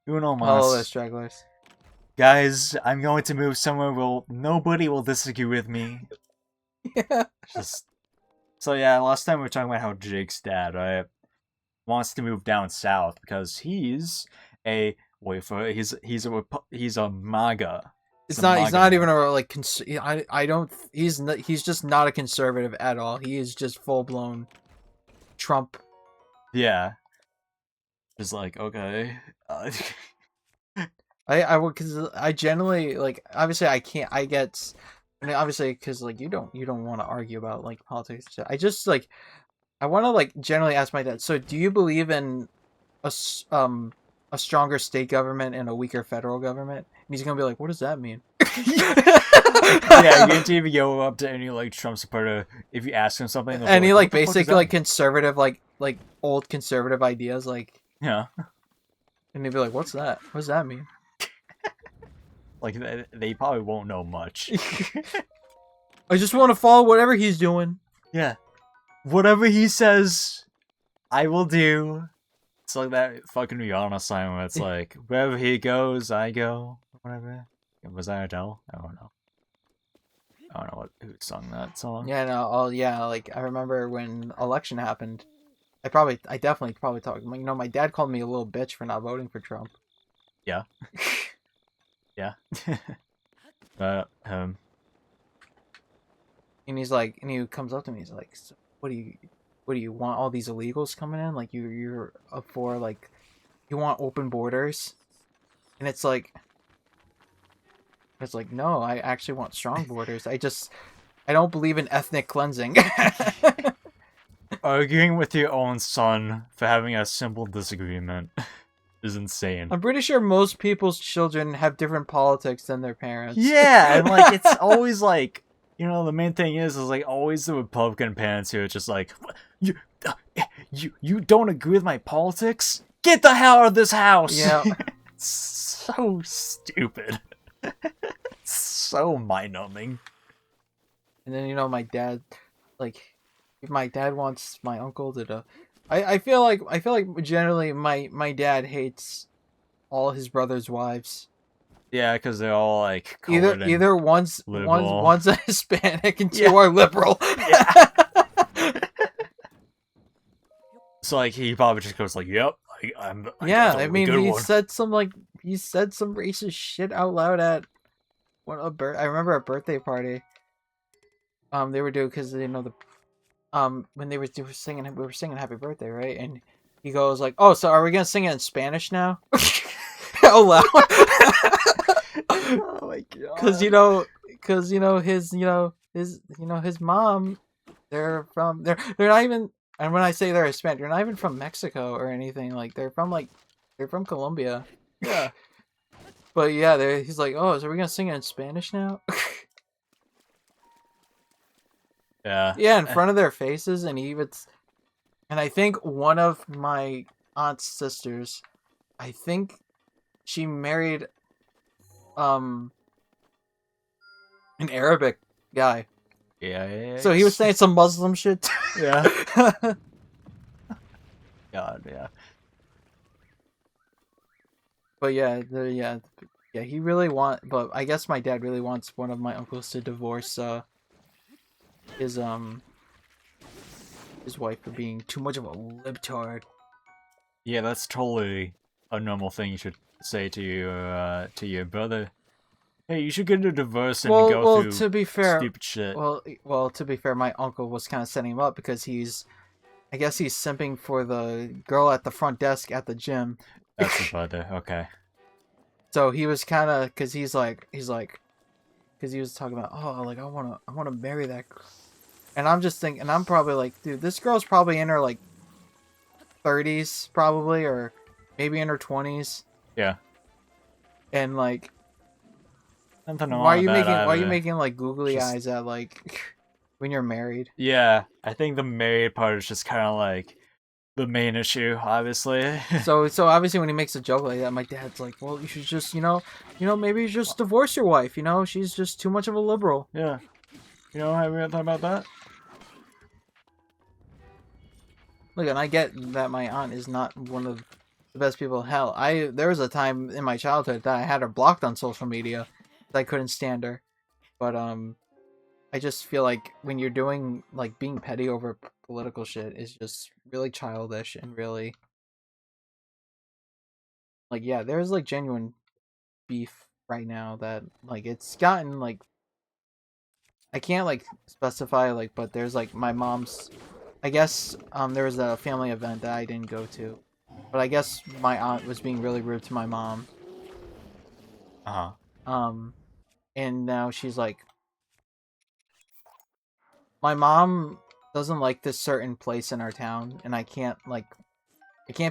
Uno Hello there, mas. stragglers. Guys, I'm going to move somewhere where nobody will disagree with me. Yeah. Just so yeah, last time we were talking about how Jake's dad, right, wants to move down south because he's a wait for it, he's a MAGA. He's It's a not. He's MAGA not even man. a like. I don't. He's not, he's just not a conservative at all. He is just full blown Trump. Yeah. Just like, okay. I would because I generally like. Obviously, I can't. I get. I mean, obviously, because like you don't want to argue about like politics. And shit. I just like I want to like generally ask my dad. So, do you believe in a a stronger state government and a weaker federal government? And he's gonna be like, what does that mean? Yeah, you can even go up to any like Trump supporter if you ask him something, they'll be Any like, like "What the fuck does basically that like mean?" conservative like old conservative ideas like, Yeah, and they'd be like, what's that? What does that mean? like they probably won't know much. I just want to follow whatever he's doing. Yeah, whatever he says, I will do. It's like that fucking Rihanna song where it's like, wherever he goes, I go. Whatever. Was that Adele? I don't know. I don't know who sung that song. Yeah, no, yeah, like I remember when election happened. I definitely probably talked. You know, my dad called me a little bitch for not voting for Trump. Yeah, yeah. But And he's like, and he comes up to me. He's like, so what do you want all these illegals coming in? Like you're up for like, you want open borders? And it's like, no, I actually want strong borders. I don't believe in ethnic cleansing. arguing with your own son for having a simple disagreement is insane. I'm pretty sure most people's children have different politics than their parents. Yeah, and like it's always like, the main thing is like always the Republican parents who are just like, you uh, you don't agree with my politics? Get the hell out of this house. Yeah. It's so stupid. So mind-numbing. And then my dad, like, if my dad wants my uncle to do, I feel like generally my dad hates all his brothers' wives. Yeah, because they're all like Either colored and either liberal. one's a Hispanic and two Yeah. are liberal. Yeah. So like he probably just goes like, "Yep, I got Yeah, the I really mean good one." he said some racist shit out loud at I remember a birthday party. They were doing because the when they were singing, we were singing Happy Birthday, right? And he goes like, "Oh, so are we gonna sing it in Spanish now?" Out loud. Oh my Because god. his mom, they're not even, and when I say they're Hispanic, they're not even from Mexico or anything. Like they're from Colombia. Yeah. But yeah, he's like, "Oh, so are we gonna sing it in Spanish now?" Yeah. Yeah, in front of their faces, and and I think one of my aunt's sisters, I think she married um an Arabic guy. Yeah. So he was saying some Muslim shit. Yeah. God, yeah. But yeah, but I guess my dad really wants one of my uncles to divorce his his wife for being too much of a libtard. Yeah, that's totally a normal thing you should say to your brother. Hey, you should get a divorce and go Well, through to be fair, stupid shit. to be fair, my uncle was kind of setting him up because I guess he's simping for the girl at the front desk at the gym. That's the brother. Okay. So he was kind of, because because he was talking about, oh, like I wanna marry that girl. And I'm just thinking, and I'm probably like, dude, this girl's probably in her like 30s, probably, or maybe in her 20s. Yeah. And like, Nothing wrong with that why are you either. making like googly Just eyes at like when you're married? yeah, I think the married part is just kind of like the main issue, obviously. So obviously when he makes a joke like that, my dad's like, well, you should just maybe you just divorce your wife. She's just too much of a liberal. Yeah. Have we ever thought about that? Look, and I get that my aunt is not one of the best people. Hell, there was a time in my childhood that I had her blocked on social media. That I couldn't stand her. But I just feel like when you're doing like being petty over political shit is just really childish and really like yeah, there's like genuine beef right now that like it's gotten like I can't like specify like but there's like my mom's I guess there was a family event that I didn't go to. But I guess my aunt was being really rude to my mom. Uh-huh. Um and now she's like my mom doesn't like this certain place in our town and I can't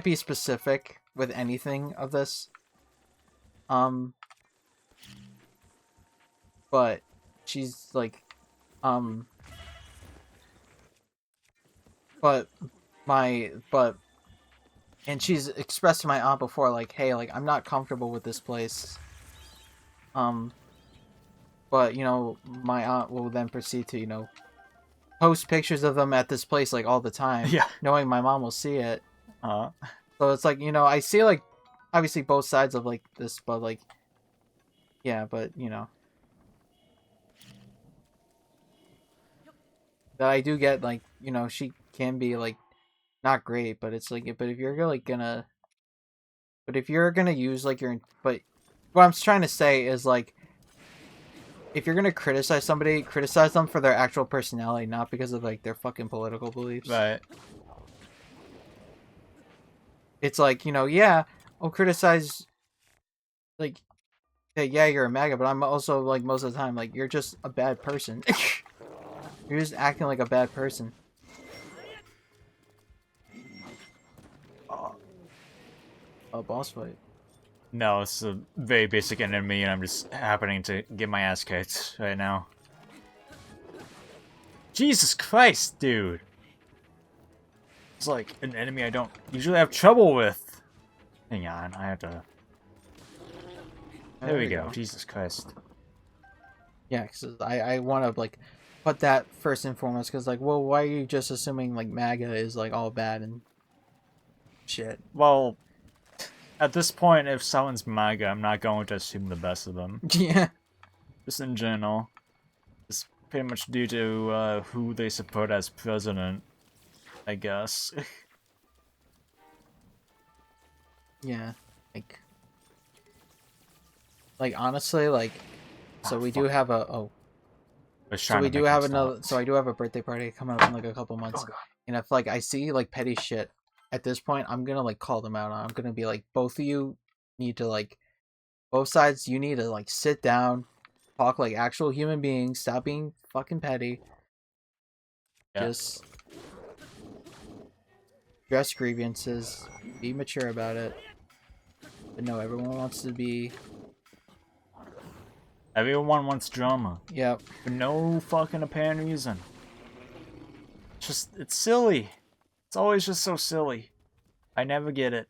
be specific with anything of this. Um but she's like um but but and she's expressed to my aunt before like hey like I'm not comfortable with this place. Um but you know my aunt will then proceed to post pictures of them at this place like all the time Yeah. knowing my mom will see it. Uh-huh. So it's like I see like obviously both sides of like this but like yeah but that I do get like she can be like not great but it's like but if you're like gonna but if you're gonna use like your but what I'm trying to say is like if you're gonna criticize somebody, criticize them for their actual personality, not because of like their fucking political beliefs. Right. It's like yeah, I'll criticize like hey, yeah, you're a MAGA, but I'm also like most of the time like you're just a bad person. You're just acting like a bad person. A boss fight. No, it's a very basic enemy, and I'm just happening to get my ass kicked right now. Jesus Christ, dude! It's like an enemy I don't usually have trouble with. Hang on, I have to... There we go. Jesus Christ. Yeah, because I want to like put that first and foremost. Because like, well, why are you just assuming like MAGA is like all bad and shit? Well, at this point, if someone's MAGA, I'm not going to assume the best of them. Yeah. Just in general. It's pretty much due to who they support as president, I guess. Yeah. Like honestly, like so we do have a so we do have another so I do have a birthday party coming up in like a couple months. And if like I see like petty shit at this point, I'm gonna like call them out. I'm gonna be like both of you need to like both sides you need to like sit down, talk like actual human beings, stop being fucking petty. Yeah. Just address grievances, be mature about it. But no, everyone wants to be Everyone wants drama. yep. For no fucking apparent reason. It's silly. It's always just so silly. I never get it.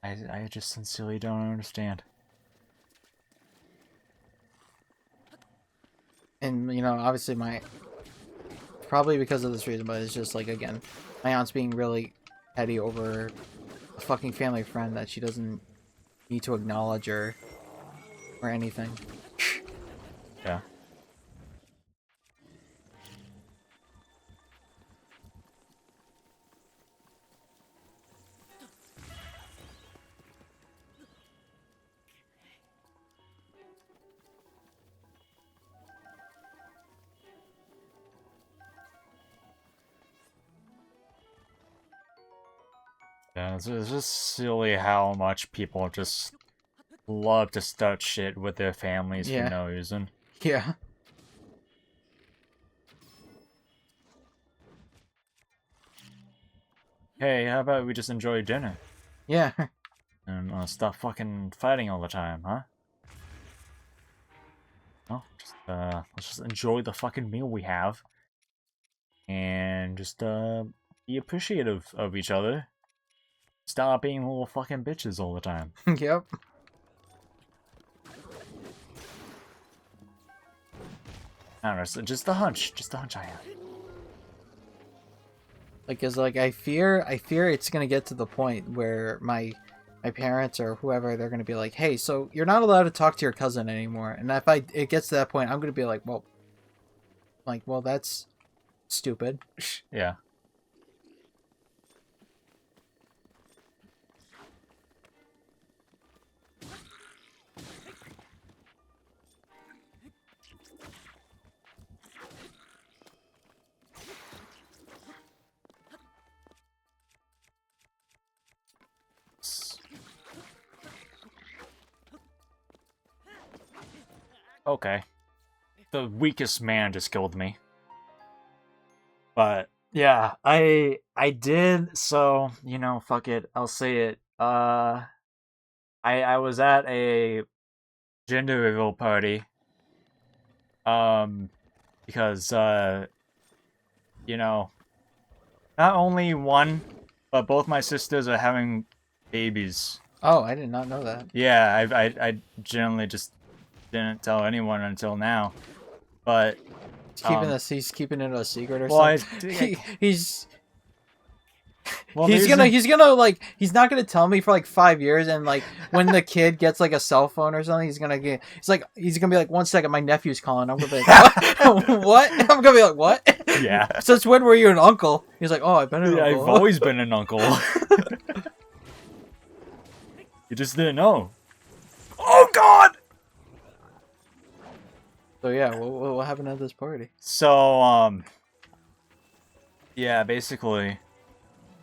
I just sincerely don't understand. And obviously probably because of this reason, but it's just like again, my aunt's being really petty over a fucking family friend that she doesn't need to acknowledge or anything. Yeah. Yeah, it's just silly how much people just love to start shit with their families for Yeah. no reason. Yeah. Hey, how about we just enjoy dinner? Yeah. And stop fucking fighting all the time, huh? No, just let's just enjoy the fucking meal we have. And just be appreciative of each other. Stop being little fucking bitches all the time. Yep. I don't know, just a hunch I have. Like, cause like I fear it's gonna get to the point where my parents or whoever, they're gonna be like, hey, so you're not allowed to talk to your cousin anymore. And if it gets to that point, I'm gonna be like, well, that's stupid. Yeah. Okay. The weakest man just killed me. But yeah, I did, so fuck it. I'll say it. I was at a gender reveal party. Because you know, not only one, but both my sisters are having babies. Oh, I did not know that. Yeah, I generally just didn't tell anyone until now. But He's keeping it a secret or well, something. He's well, he's gonna like, he's not gonna tell me for like 5 years, and like when the kid gets like a cell phone or something, he's gonna be like, 1 second, my nephew's calling. I'm gonna be like, what? I'm gonna be like, what? Yeah. Since when were you an uncle? He's like, oh, I've been an Yeah, uncle. I've always been an uncle. You just didn't know. Oh God! So yeah, what happened at this party? So yeah, basically,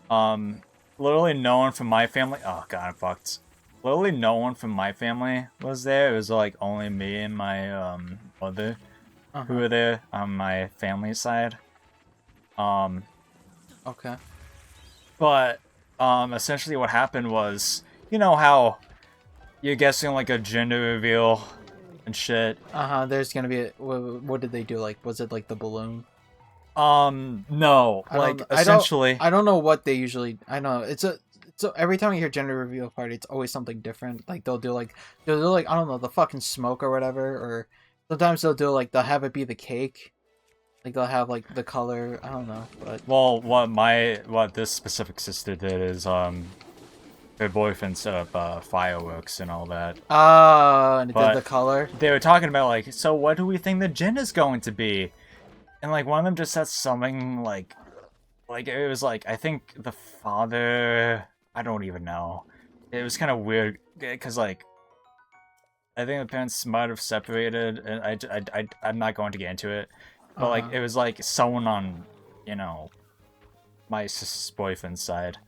literally no one from my family. Oh God, I'm fucked. Literally no one from my family was there. It was like only me and my mother who were there on my family side. Okay. But essentially what happened was, you know how you're guessing like a gender reveal and shit. There's gonna be what did they do? Like, was it like the balloon? No, like essentially. I don't know what they usually. I know so every time you hear gender reveal party, it's always something different. Like they'll do like I don't know, the fucking smoke or whatever, or sometimes they'll have it be the cake. Like they'll have like the color. I don't know, but Well, what this specific sister did is her boyfriend set up fireworks and all that. and it But did the color. they were talking about like, so what do we think the gin is going to be? And like one of them just said something like it was like, I think the father. I don't even know. It was kind of weird because like I think the parents might have separated, and I'm not going to get into it. But like it was like someone on, my sister's boyfriend's side.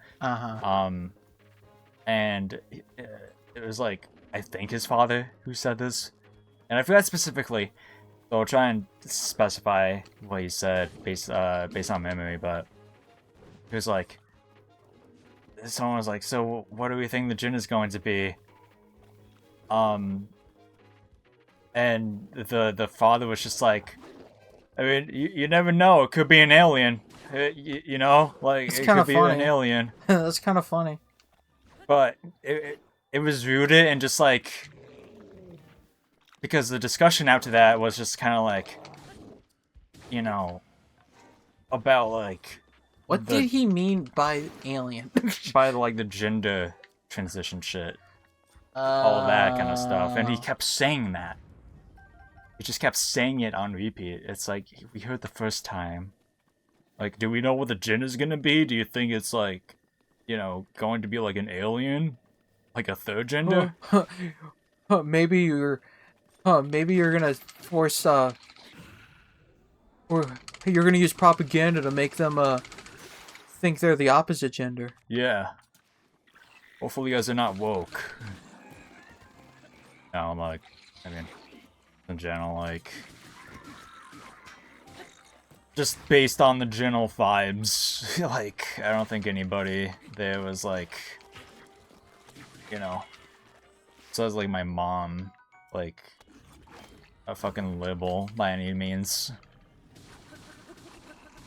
And it was like, I think his father who said this, and I forgot specifically. So I'll try and specify what he said based on memory. But it was like, someone was like, so what do we think the gin is going to be? And the father was just like, I mean, you never know. It could be an alien. Like It's it kind could of be funny. an alien. That's kind of funny. But it was rooted in just like, because the discussion after that was just kind of like, about like What did he mean by alien? by like the gender transition shit, all that kind of stuff, and he kept saying that. He just kept saying it on repeat. It's like, we heard the first time. Like, do we know what the gin is gonna be? Do you think it's like, going to be like an alien, like a third gender? Maybe you're gonna force or you're gonna use propaganda to make them think they're the opposite gender. Yeah. Hopefully you guys are not woke. No, I'm like, I mean, in general, like, just based on the general vibes, like, I don't think anybody there was like, says like my mom, like, a fucking liberal by any means.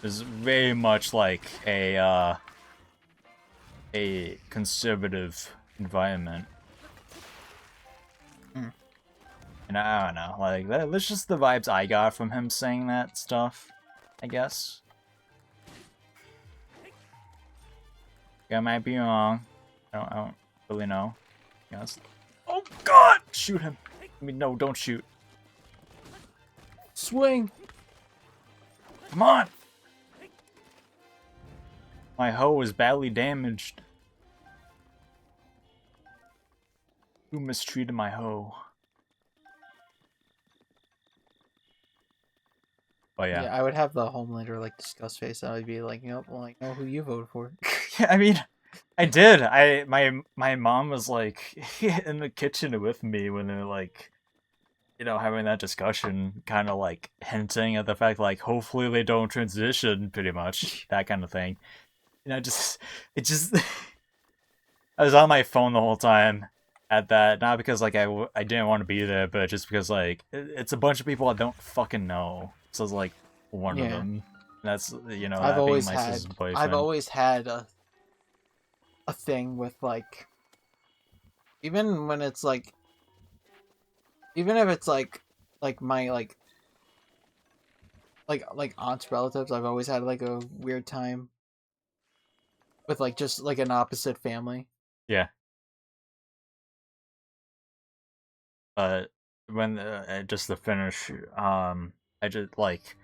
Is very much like a conservative environment. And I don't know, like that's just the vibes I got from him saying that stuff, I guess. I might be wrong. I don't really know. Yes. Oh God! Shoot him! I mean, no, don't shoot. Swing. Come on! My hoe is badly damaged. Who mistreated my hoe? Oh yeah. Yeah, I would have the Homelander like disgust face. I would be like, "Yep, well, I know who you voted for." Yeah, I mean, I did. My mom was like in the kitchen with me when they're like, having that discussion, kind of like hinting at the fact like hopefully they don't transition, pretty much that kind of thing. And it just, I was on my phone the whole time at that, not because like I didn't want to be there, but just because like it's a bunch of people I don't fucking know. So it's like one of them. That's I've that being always my had sister's boyfriend. I've always had a thing with like, even when it's like, even if it's like my like aunt's relatives, I've always had like a weird time with like just like an opposite family. Yeah. But when just to finish, I just like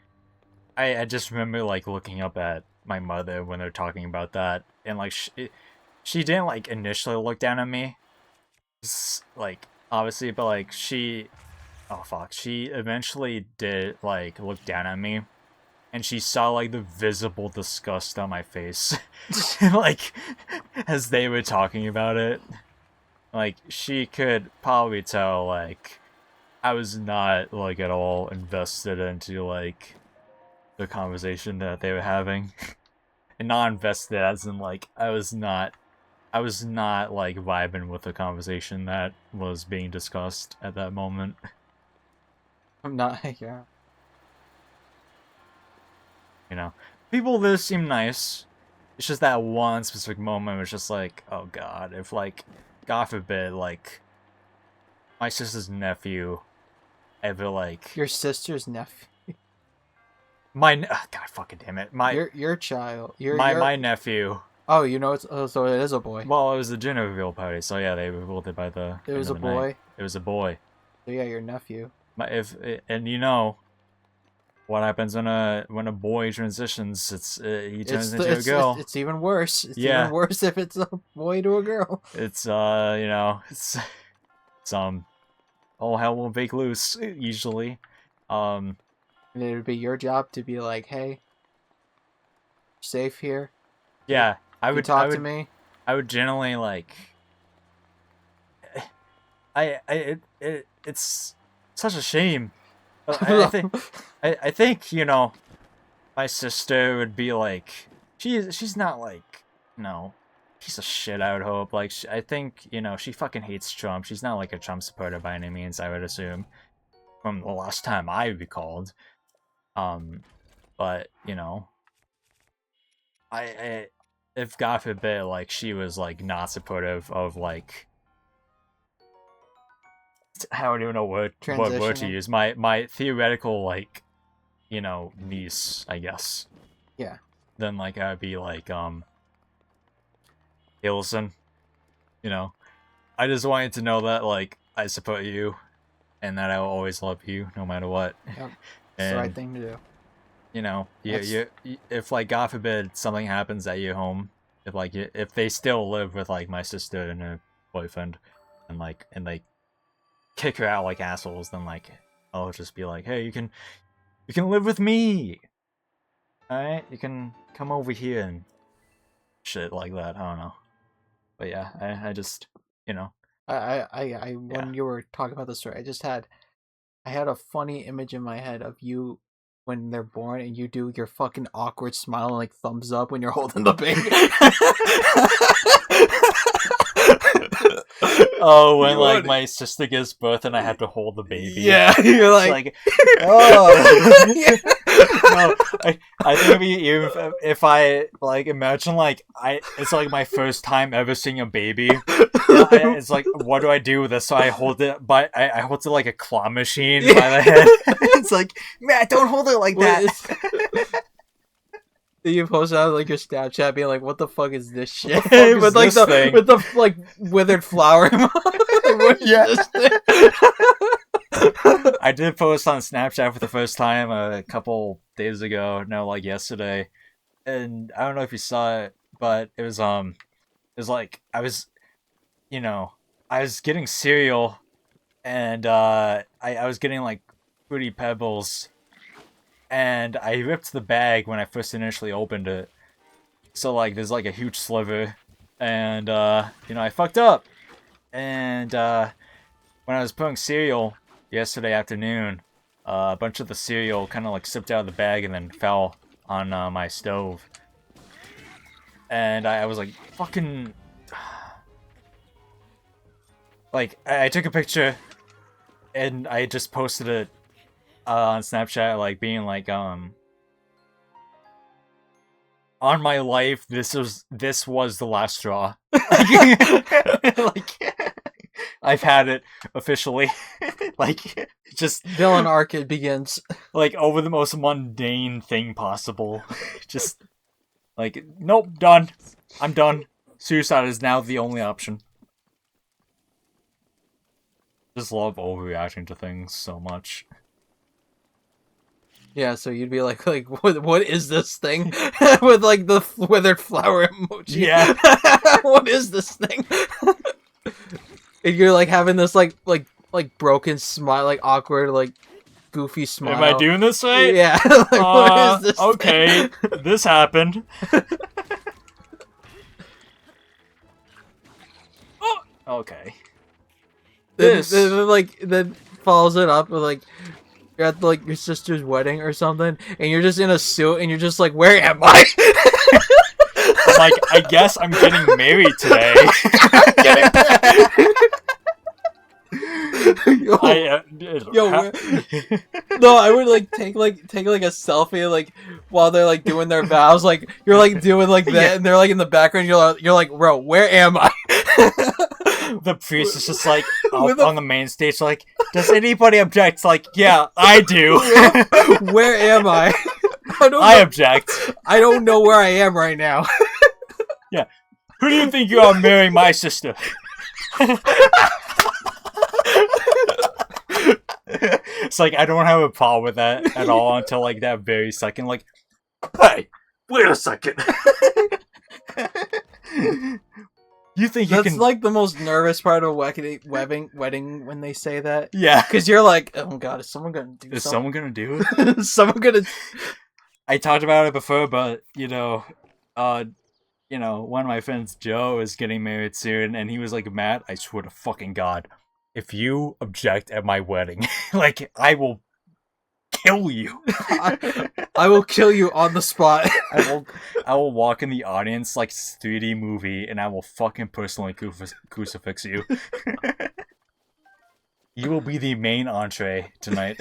I just remember like looking up at my mother when they're talking about that, and like she didn't like initially look down at me, like obviously, but like oh fuck, she eventually did like look down at me, and she saw like the visible disgust on my face, like as they were talking about it. Like she could probably tell like I was not like at all invested into like the conversation that they were having. And not invested as in like I was not like vibing with the conversation that was being discussed at that moment. I'm not. Yeah. People there seem nice. It's just that one specific moment was just like, oh god, if like, God forbid, like, my sister's nephew ever like Your sister's nephew. God fucking damn it, Your child. my nephew. Oh, it's so it is a boy. Well, it was the gender reveal party, so yeah, they revealed it by the. It was a boy. Night. It was a boy. So yeah, your nephew. What happens when a boy transitions? He turns into a girl. It's even worse. It's Yeah. even worse if it's a boy to a girl. It's it's all hell will break loose usually. And it would be your job to be like, hey, safe here. Yeah, I would talk to me. I would generally like. It's such a shame. I think my sister would be like, she's not like piece of shit. I would hope. Like I think she fucking hates Trump. She's not like a Trump supporter by any means. I would assume from the last time I recalled. But I if God forbid like she was like not supportive of like. I don't even know what word to use. My theoretical like, niece, I guess. Yeah. Then like I'd be like, hey, listen, I just want you to know that like I support you, and that I will always love you no matter what. Yep. It's the right thing to do. If like God forbid something happens at your home, if they still live with like my sister and her boyfriend, and like kick her out like assholes, then like I'll just be like, hey, you can live with me, alright? You can come over here and shit like that. I don't know, but yeah, I just when you were talking about the story, I had a funny image in my head of you when they're born and you do your fucking awkward smile and like thumbs up when you're holding the baby. Oh, when You like would. my sister gives birth and I have to hold the baby. Yeah, you're It's like, like, oh. Yeah. No, I think it'd be even if I like imagine like it's like my first time ever seeing a baby. It's like, what do I do with this? So I hold it I hold it like a claw machine by the head. It's like, Matt, don't hold it like that. Did you post out like your Snapchat being like, "What the fuck is this shit?" What the fuck is with like this thing? with the like withered flower. What is Yeah. this thing? I did post on Snapchat for the first time a couple days ago. No, like yesterday, and I don't know if you saw it, but it was like I was getting cereal, and I was getting like fruity pebbles, and I ripped the bag when I first initially opened it. So like there's like a huge sliver, and I fucked up, and when I was putting cereal yesterday afternoon, a bunch of the cereal kind of like slipped out of the bag and then fell on my stove. And I was like, fucking. Like, I took a picture and I just posted it on Snapchat, like, being like, on my life, this was the last straw. Like, I've had it officially. Like, just Villain arc it begins. like over the most mundane thing possible. Just like, nope, done. I'm done. Suicide is now the only option. Just love overreacting to things so much. Yeah, so you'd be like what is this thing? With like the withered flower emoji. Yeah. What is this thing? And you're like having this like broken smile, like awkward, like goofy smile. Am I doing this right? Yeah. Like, what is this okay, thing? this happened. Oh, okay. Then follows it up with like you're at like your sister's wedding or something, and you're just in a suit, and you're just like, where am I? I'm like, I guess I'm getting married today. No, I would like take like a selfie like while they're like doing their vows, like you're like doing like that, Yeah. and they're like in the background. You're like, bro, where am I? The priest is just like up on the main stage, like, does anybody object? Like, yeah, I do. Where am I? I object. I don't know where I am right now. Yeah. Who do you think you are marrying my sister? It's like, I don't have a problem with that at all until like that very second. Like, hey, wait a second. You think you That's can? like the most nervous part of wedding when they say that. Yeah. Because you're like, oh god, is someone gonna do Is something? someone gonna do it? Is someone gonna? I talked about it before, but one of my friends, Joe, is getting married soon, and he was like, Matt, I swear to fucking God, if you object at my wedding, like, I will kill you. I will kill you on the spot. I will walk in the audience like 3D movie, and I will fucking personally crucifix you. You will be the main entree tonight.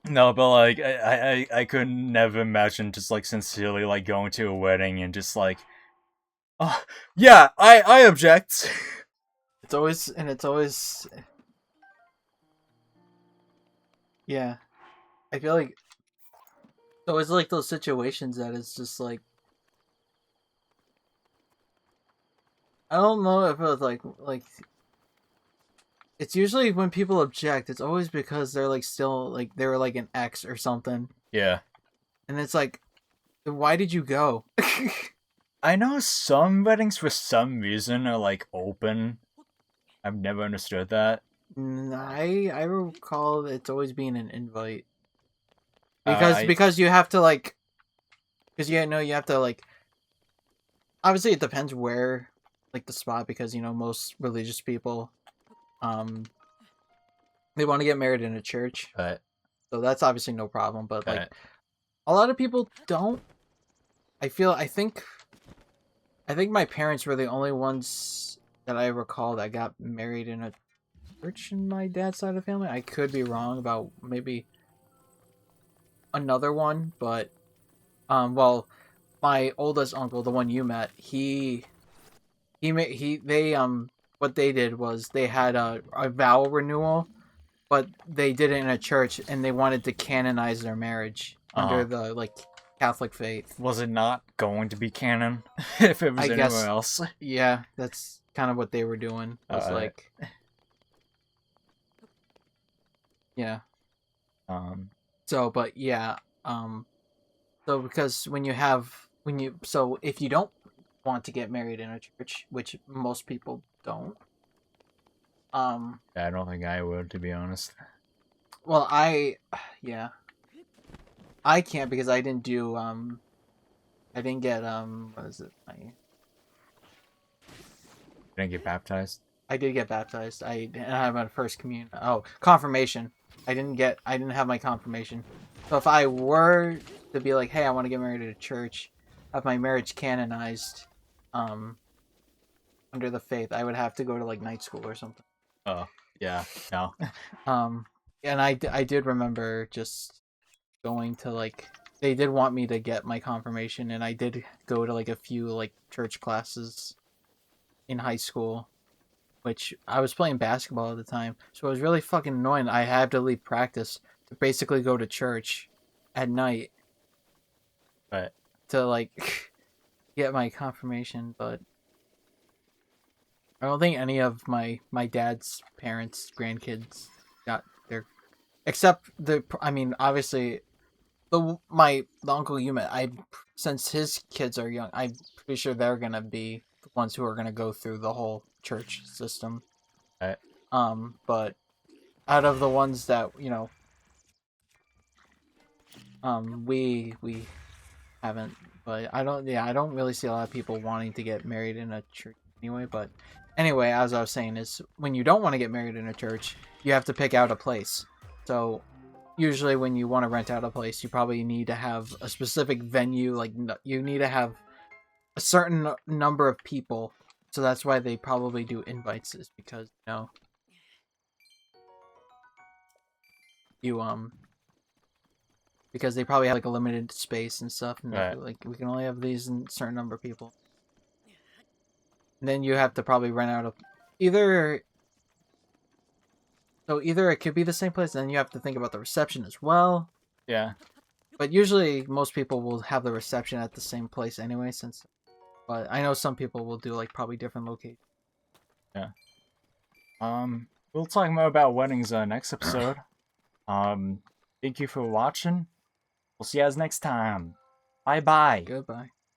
No, but like I could never imagine just like sincerely like going to a wedding and just like, oh yeah, I object. It's always yeah. I feel like it's always like those situations that it's just like I don't know if it's like it's usually when people object, it's always because they're like still like they were like an ex or something. Yeah. And it's like, why did you go? I know some weddings for some reason are like open. I've never understood that. I recall it's always being an invite. I- Because you have to like because you have to like obviously it depends where like the spot because most religious people they want to get married in a church. Right. So that's obviously no problem, but like Right. a lot of people don't. I think I think my parents were the only ones that I recall that got married in a church in my dad's side of the family. I could be wrong about maybe another one, but well, my oldest uncle, the one you met, they what they did was they had a vow renewal, but they did it in a church and they wanted to canonize their marriage under Uh, the like Catholic faith. was it not going to be canon if it I was anywhere guess else? yeah, that's kind of what they were doing. Was like yeah. Um, So, but yeah, so because so if you don't want to get married in a church, which most people don't, I don't think I would, to be honest. well, yeah, I can't because I didn't do, I didn't get, what is it? Didn't get baptized. I did get baptized. I didn't have my first communion. Oh, confirmation. I didn't have my confirmation. So if I were to be like, hey, I want to get married at a church, have my marriage canonized, um, under the faith, I would have to go to like night school or something. Oh, yeah, no. Um, and I did remember just going to like, they did want me to get my confirmation, and I did go to like a few like church classes in high school, which I was playing basketball at the time, so it was really fucking annoying. I had to leave practice to basically go to church at night But to like get my confirmation, but I don't think any of my dad's parents, grandkids got their, except the, I mean, obviously the uncle you met, I, since his kids are young, I'm pretty sure they're gonna be the ones who are gonna go through the whole church system. I, But out of the ones that we haven't, but I don't really see a lot of people wanting to get married in a church anyway. But anyway, as I was saying, is when you don't want to get married in a church, you have to pick out a place. So usually when you want to rent out a place, you probably need to have a specific venue. Like you need to have a certain number of people. So that's why they probably do invites, is because you because they probably have like a limited space and stuff, and right. like we can only have these in a certain number of people. And then you have to probably rent out either. So either it could be the same place, and then you have to think about the reception as well. Yeah. But usually, most people will have the reception at the same place anyway. But I know some people will do like probably different locations. Yeah. We'll talk more about weddings next episode. Thank you for watching. We'll see you guys next time. Bye bye. Goodbye.